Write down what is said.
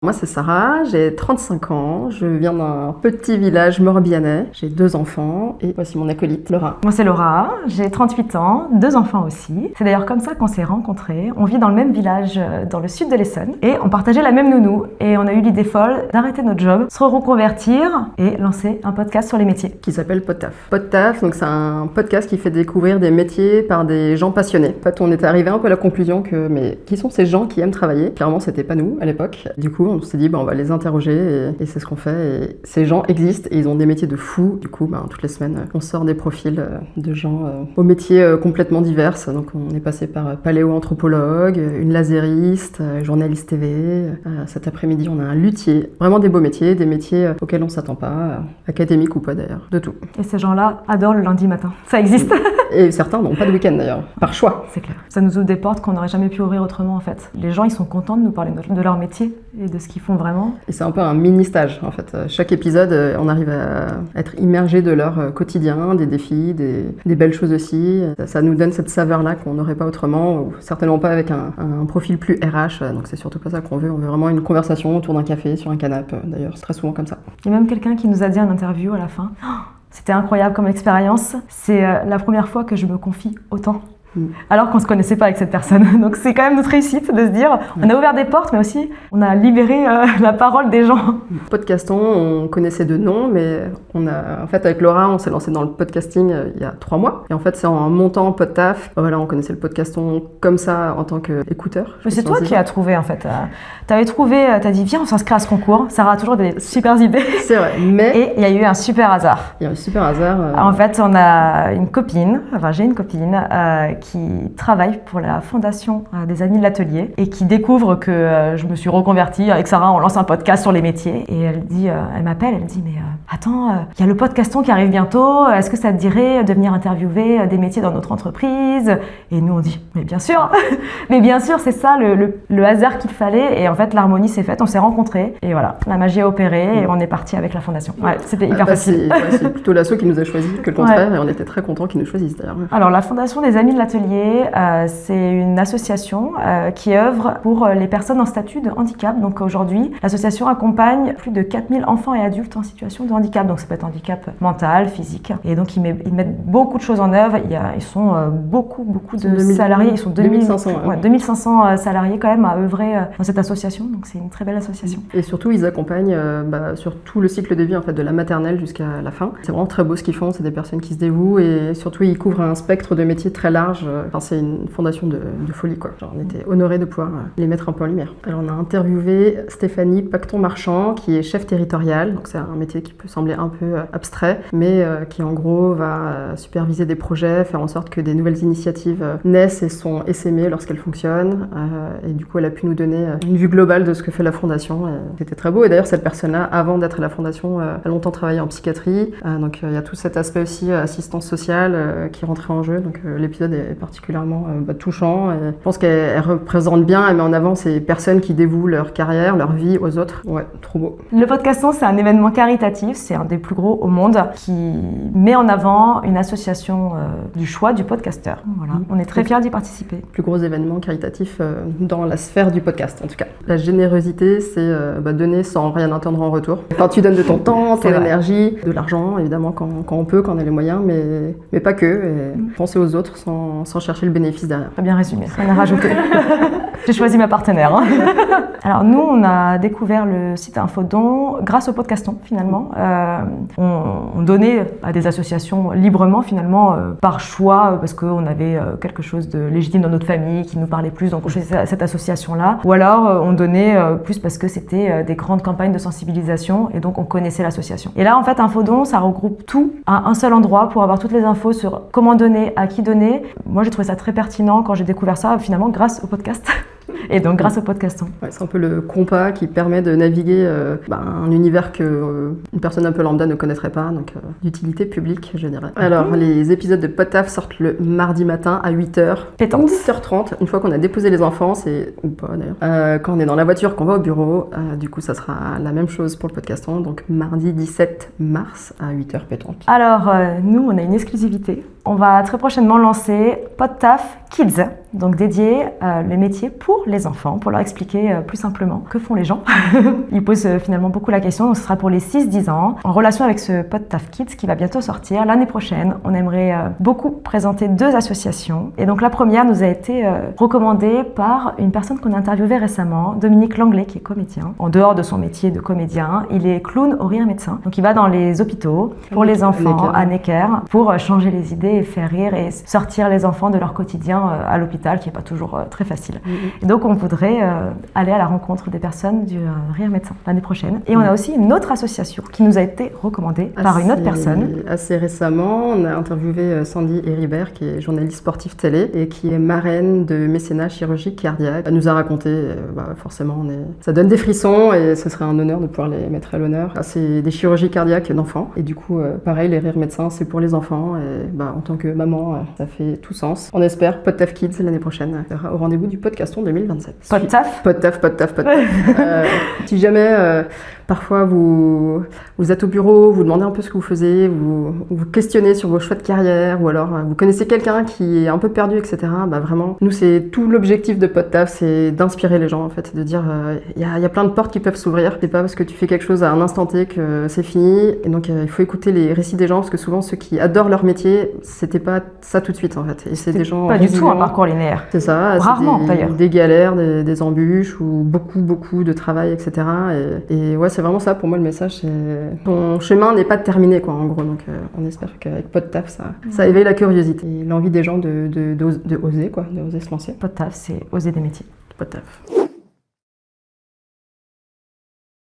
Moi, c'est Sarah, j'ai 35 ans, je viens d'un petit village morbihanais, j'ai 2 enfants et voici mon acolyte, Laura. Moi, c'est Laura, j'ai 38 ans, 2 enfants aussi. C'est d'ailleurs comme ça qu'on s'est rencontrés. On vit dans le même village dans le sud de l'Essonne et on partageait la même nounou. Et on a eu l'idée folle d'arrêter notre job, se reconvertir et lancer un podcast sur les métiers. Qui s'appelle Podtaf. Podtaf, donc c'est un podcast qui fait découvrir des métiers par des gens passionnés. En fait, on était arrivé un peu à la conclusion que, mais qui sont ces gens qui aiment travailler? Clairement, c'était pas nous à l'époque. Du coup, on s'est dit, on va les interroger et c'est ce qu'on fait. Et ces gens existent et ils ont des métiers de fous. Du coup, toutes les semaines, on sort des profils de gens aux métiers complètement divers. Donc, on est passé par paléo-anthropologue, une lasériste, journaliste TV. Cet après-midi, on a un luthier. Vraiment des beaux métiers, des métiers auxquels on s'attend pas, académiques ou pas d'ailleurs, de tout. Et ces gens-là adorent le lundi matin. Ça existe. Et certains n'ont pas de week-end d'ailleurs, par choix. C'est clair. Ça nous ouvre des portes qu'on n'aurait jamais pu ouvrir autrement en fait. Les gens, ils sont contents de nous parler de leur métier et de ce qu'ils font vraiment. Et c'est un peu un mini-stage en fait. Chaque épisode, on arrive à être immergé de leur quotidien, des défis, des belles choses aussi. Ça nous donne cette saveur-là qu'on n'aurait pas autrement, ou certainement pas avec un profil plus RH. Donc c'est surtout pas ça qu'on veut. On veut vraiment une conversation autour d'un café, sur un canapé. D'ailleurs, c'est très souvent comme ça. Il y a même quelqu'un qui nous a dit en interview à la fin, c'était incroyable comme expérience. C'est la première fois que je me confie autant. Alors qu'on ne se connaissait pas avec cette personne. Donc c'est quand même notre réussite de se dire, on a ouvert des portes, mais aussi on a libéré la parole des gens. Podcaston, on connaissait de nom, mais en fait avec Laura, on s'est lancé dans le podcasting il y a 3 mois. Et en fait, c'est en montant Podtaf, on connaissait le podcaston comme ça en tant qu'écouteur. Mais c'est toi qui as trouvé en fait. T'avais trouvé, t'as dit viens on s'inscrit à ce concours. Sarah a toujours des super idées. C'est vrai, mais... Et il y a eu un super hasard. Il y a eu un super hasard. En fait, on a une copine, j'ai une copine qui travaille pour la fondation des Amis de l'Atelier et qui découvre que je me suis reconvertie. Avec Sarah, on lance un podcast sur les métiers. Et elle m'appelle, elle me dit, mais attends, il y a le podcaston qui arrive bientôt. Est-ce que ça te dirait de venir interviewer des métiers dans notre entreprise? Et nous, on dit, mais bien sûr. Mais bien sûr, c'est ça le hasard qu'il fallait. Et en fait, l'harmonie s'est faite, on s'est rencontrés. Et voilà, la magie a opéré et on est parti avec la fondation. Ouais, c'était hyper facile. C'est plutôt l'asso qui nous a choisis que le contraire. Ouais. Et on était très contents qu'ils nous choisissent d'ailleurs. Alors, la fondation des Amis de l'Atelier, c'est une association qui œuvre pour les personnes en statut de handicap. Donc aujourd'hui, l'association accompagne plus de 4000 enfants et adultes en situation de handicap. Donc ça peut être handicap mental, physique. Et donc ils mettent beaucoup de choses en œuvre. Ils sont beaucoup de salariés. Ils sont 2500 salariés quand même à œuvrer dans cette association. Donc c'est une très belle association. Et surtout, ils accompagnent sur tout le cycle de vie en fait, de la maternelle jusqu'à la fin. C'est vraiment très beau ce qu'ils font. C'est des personnes qui se dévouent et surtout ils couvrent un spectre de métiers très large. C'est une fondation de folie, quoi. Genre, on était honorés de pouvoir les mettre un peu en lumière. Alors, on a interviewé Stéphanie Pacton-Marchand, qui est chef territorial. Donc, c'est un métier qui peut sembler un peu abstrait, mais qui, en gros, va superviser des projets, faire en sorte que des nouvelles initiatives naissent et sont essaimées lorsqu'elles fonctionnent. Et du coup, elle a pu nous donner une vue globale de ce que fait la fondation. C'était très beau. Et d'ailleurs, cette personne-là, avant d'être à la fondation, a longtemps travaillé en psychiatrie. Donc, il y a tout cet aspect aussi assistance sociale qui rentrait en jeu. Donc, l'épisode est particulièrement touchant. Et je pense qu'elle représente bien, elle met en avant ces personnes qui dévouent leur carrière, leur vie aux autres. Ouais, trop beau. Le podcaston, c'est un événement caritatif, c'est un des plus gros au monde, qui met en avant une association du choix du podcasteur. Voilà. On est très fiers d'y participer. Plus gros événement caritatif dans la sphère du podcast, en tout cas. La générosité, c'est donner sans rien attendre en retour. Enfin, tu donnes de ton temps, ton énergie, de l'argent, évidemment, quand on peut, quand on a les moyens, mais pas que. Et penser aux autres sans chercher le bénéfice derrière. Très bien résumé, rien à rajouter. J'ai choisi ma partenaire. Alors nous, on a découvert le site Infodon grâce au podcaston finalement. On donnait à des associations librement finalement par choix parce qu'on avait quelque chose de légitime dans notre famille qui nous parlait plus, donc on choisissait cette association-là. Ou alors on donnait plus parce que c'était des grandes campagnes de sensibilisation et donc on connaissait l'association. Et là en fait Infodon, ça regroupe tout à un seul endroit pour avoir toutes les infos sur comment donner, à qui donner. Moi j'ai trouvé ça très pertinent quand j'ai découvert ça finalement grâce au podcast. Et donc grâce au podcaston. Ouais, c'est un peu le compas qui permet de naviguer un univers que une personne un peu lambda ne connaîtrait pas, donc d'utilité publique, je dirais. Alors, les épisodes de Podtaf sortent le mardi matin à 8h. Pétante. 8h30, une fois qu'on a déposé les enfants, ou pas d'ailleurs. Quand on est dans la voiture, qu'on va au bureau, du coup, ça sera la même chose pour le podcaston, donc mardi 17 mars à 8h pétante. Alors, nous, on a une exclusivité. On va très prochainement lancer PodTaf Kids, donc dédié les métiers pour les enfants, pour leur expliquer plus simplement que font les gens. Ils posent finalement beaucoup la question, donc ce sera pour les 6-10 ans, en relation avec ce PodTaf Kids qui va bientôt sortir l'année prochaine. On aimerait beaucoup présenter 2 associations. Et donc la première nous a été recommandée par une personne qu'on a interviewée récemment, Dominique Langlais, qui est comédien. En dehors de son métier de comédien, il est clown au Rire Médecin. Donc il va dans les hôpitaux pour les enfants à Necker pour changer les idées et faire rire et sortir les enfants de leur quotidien à l'hôpital, qui n'est pas toujours très facile. Et donc on voudrait aller à la rencontre des personnes du Rire Médecin l'année prochaine. Et on a aussi une autre association qui nous a été recommandée par une autre personne. Assez récemment, on a interviewé Sandy Héribert, qui est journaliste sportive télé et qui est marraine de mécénat chirurgique cardiaque. Elle nous a raconté, forcément, ça donne des frissons et ce serait un honneur de pouvoir les mettre à l'honneur. C'est des chirurgies cardiaques d'enfants. Et du coup, pareil, les Rires Médecins, c'est pour les enfants. Et en tant que maman, ça fait tout sens. On espère PodTaf Kids l'année prochaine, au rendez-vous du Podcaston 2027. PodTaf PodTaf. Si jamais, parfois, vous êtes au bureau, vous demandez un peu ce que vous faisiez, vous questionnez sur vos choix de carrière, ou alors vous connaissez quelqu'un qui est un peu perdu, etc. Vraiment, nous, c'est tout l'objectif de PodTaf, c'est d'inspirer les gens, en fait, de dire il y a plein de portes qui peuvent s'ouvrir. C'est pas parce que tu fais quelque chose à un instant T que c'est fini. Et donc, il faut écouter les récits des gens, parce que souvent, ceux qui adorent leur métier, c'était pas ça tout de suite, en fait. Et c'est des gens pas du tout un parcours linéaire. C'est ça. Rarement, d'ailleurs. Des galères, des embûches, ou beaucoup de travail, etc. Et ouais, c'est vraiment ça, pour moi, le message, c'est ton chemin n'est pas terminé, quoi, en gros. Donc, on espère qu'avec PodTaf, ça éveille la curiosité et l'envie des gens de oser, quoi, de oser se lancer. PodTaf, c'est oser des métiers. PodTaf.